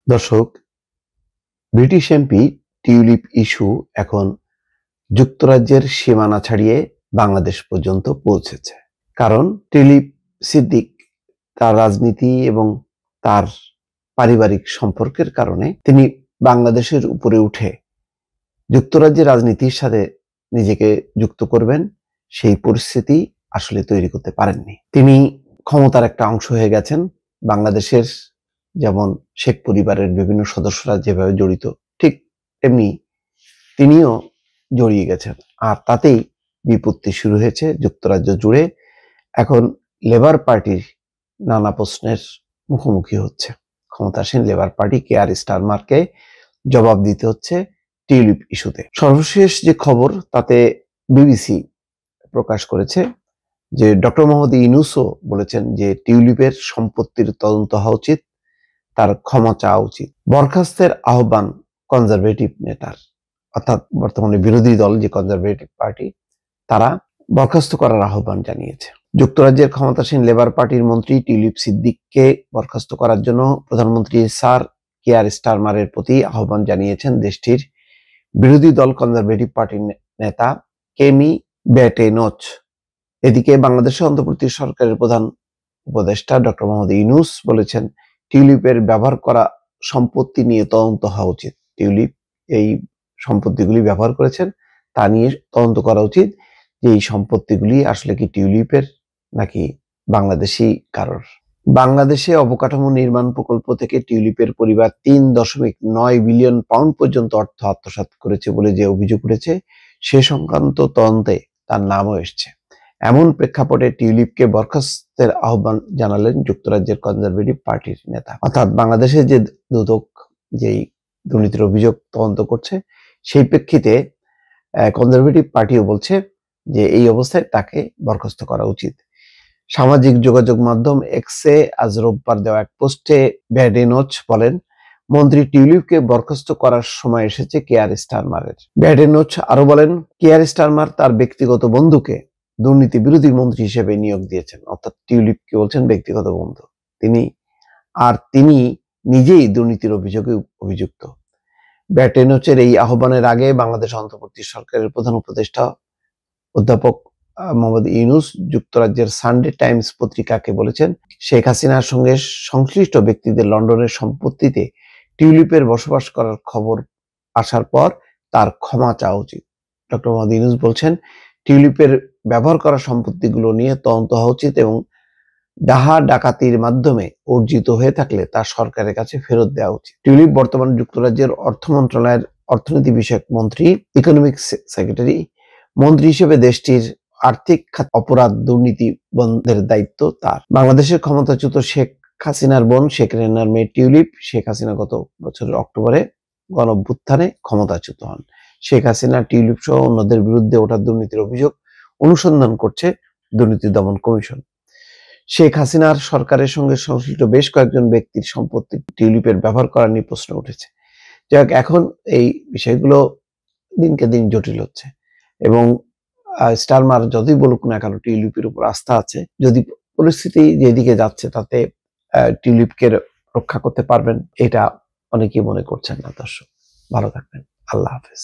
দর্শক, British MP tulip issue এখন যুক্তরাজ্যের সীমানা ছাড়িয়ে বাংলাদেশ পর্যন্ত পৌঁছেছে। কারণ টিউলিপ সিদ্দিক তার রাজনীতি এবং তার পারিবারিক সম্পর্কের কারণে তিনি বাংলাদেশের উপরে উঠে যুক্তরাজ্যের রাজনীতির সাথে নিজেকে যুক্ত করবেন, সেই পরিস্থিতি আসলে তৈরি করতে পারেননি। তিনি ক্ষমতার একটা অংশ হয়ে গেছেন। বাংলাদেশের যেমন শেখ পরিবারের বিভিন্ন সদস্যরা যেভাবে জড়িত, ঠিক তেমনি তিনিও জড়িয়ে গেছেন। আর তাতেই বিপত্তি শুরু হয়েছে যুক্তরাজ্য জুড়ে। এখন লেবার পার্টির নানা প্রশ্নের মুখোমুখি হচ্ছে। ক্ষমতাসীন লেবার পার্টি কেয়ার স্টারমারকে জবাব দিতে হচ্ছে টিউলিপ ইস্যুতে। সর্বশেষ যে খবর তাতে বিবিসি প্রকাশ করেছে যে ডক্টর মোহাম্মদ ইউনূসও বলেছেন যে টিউলিপের সম্পত্তির তদন্ত হওয়া উচিত, তার ক্ষমা চাওয়া উচিত। বরখাস্তের আহ্বান কনজারভেটিভ নেতার, অর্থাৎ বর্তমানে বিরোধী দল যে কনজারভেটিভ পার্টি, তারা বরখাস্ত করার আহ্বান জানিয়েছে। যুক্তরাজ্যের ক্ষমতাসীন লেবার পার্টির মন্ত্রী টিউলিপ সিদ্দিককে বরখাস্ত করার জন্য প্রধানমন্ত্রী স্যার কিয়ার স্টারমারের প্রতি আহ্বান জানিয়েছেন দেশটির বিরোধী দল কনজারভেটিভ পার্টির নেতা কেমি ব্যাটেনোচ। এদিকে বাংলাদেশের অন্তর্বর্তী সরকারের প্রধান উপদেষ্টা ডক্টর মোহাম্মদ ইউনূস বলেছেন টিউলিপের ব্যবহার করা সম্পত্তি নিয়ে তদন্ত হওয়া উচিত। টিউলিপ এই সম্পত্তিগুলি ব্যবহার করেছেন তা নিয়ে তদন্ত করা উচিত যে এই সম্পত্তিগুলি আসলে কি টিউলিপের নাকি বাংলাদেশি কারোর। বাংলাদেশে অবকাঠামো নির্মাণ প্রকল্প থেকে টিউলিপের পরিবার ৩.৯ বিলিয়ন পাউন্ড পর্যন্ত অর্থ আত্মসাৎ করেছে বলে যে অভিযোগ উঠেছে, সে সংক্রান্ত তদন্তে তার নামও এসছে। এমন প্রেক্ষাপটে টিউলিপকে বরখাস্তের আহ্বান জানালেন যুক্তরাজ্যের কনজারভেটিভ পার্টির নেতা। অর্থাৎ বাংলাদেশের যে দুদক যেই দুর্নীতির অভিযোগ তদন্ত করছে, সেই প্রেক্ষিতে কনজারভেটিভ পার্টিও বলছে যে এই অবস্থায় তাকে বরখাস্ত করা উচিত। সামাজিক যোগাযোগ মাধ্যম এক্সে আজ রোববার দেওয়া এক পোস্টে ব্যাটেনোচ বলেন, মন্ত্রী টিউলিপকে বরখাস্ত করার সময় এসেছে কেয়ার স্টারমারের। ব্যাটেনোচ আরো বলেন, কেয়ার স্টারমার তার ব্যক্তিগত বন্ধুকে দুর্নীতি বিরোধী মন্ত্রী হিসেবে নিয়োগ দিয়েছেন। অর্থাৎ টিউলিপকে বলছেন ব্যক্তিগত বন্ধু। তিনি নিজেই দুর্নীতির অভিযোগে অভিযুক্ত। ব্যাটেনোচের এই আহ্বানের আগে বাংলাদেশ অন্তর্বর্তী সরকারের প্রধান উপদেষ্টা অধ্যাপক মোহাম্মদ ইউনূস যুক্তরাজ্যের সানডে টাইমস পত্রিকাকে বলেছেন, শেখ হাসিনার সঙ্গে সংশ্লিষ্ট ব্যক্তিদের লন্ডনের সম্পত্তিতে টিউলিপের বসবাস করার খবর আসার পর তার ক্ষমা চাওয়া উচিত। ডক্টর মোহাম্মদ ইউনূস বলছেন, টিউলিপের ব্যবহার করা সম্পত্তিগুলো নিয়ে তদন্ত হওয়া উচিত এবং ডাহা ডাকাতির মাধ্যমে অর্জিত হয়ে থাকলে তা সরকারের কাছে ফেরত দেওয়া উচিত। টিউলিপ বর্তমানে যুক্তরাজ্যের অর্থ মন্ত্রণালয়ের অর্থনীতি বিষয়ক মন্ত্রী, ইকোনমিক সেক্রেটারি। মন্ত্রী হিসেবে দেশটির আর্থিক অপরাধ দুর্নীতি বন্ধের দায়িত্ব তার। বাংলাদেশের ক্ষমতাচ্যুত শেখ হাসিনার বোন শেখ রেহানার মেয়ে টিউলিপ শেখ হাসিনা গত বছরের অক্টোবরে গণঅভ্যুত্থানে ক্ষমতাচ্যুত হন। শেখ হাসিনা, টিউলিপ সহ অন্যদের বিরুদ্ধে ওঠা দুর্নীতির অভিযোগ অনুসন্ধান করছে দুর্নীতি দমন কমিশন। শেখ হাসিনার সরকারের সঙ্গে সংশ্লিষ্ট বেশ কয়েকজন ব্যক্তির সম্পত্তি টিউলিপের ব্যবহার করা নিয়ে প্রশ্ন উঠেছে। যাই হোক, এখন এই বিষয়গুলো দিনকে দিন জটিল হচ্ছে এবং স্টারমার যতই বলুক না কেন টিউলিপের উপর আস্থা আছে। যদি পরিস্থিতি যেদিকে যাচ্ছে তাতে টিউলিপকে রক্ষা করতে পারবেন, এটা অনেকেই মনে করছেন না। দর্শক, ভালো থাকবেন। আল্লাহ হাফেজ।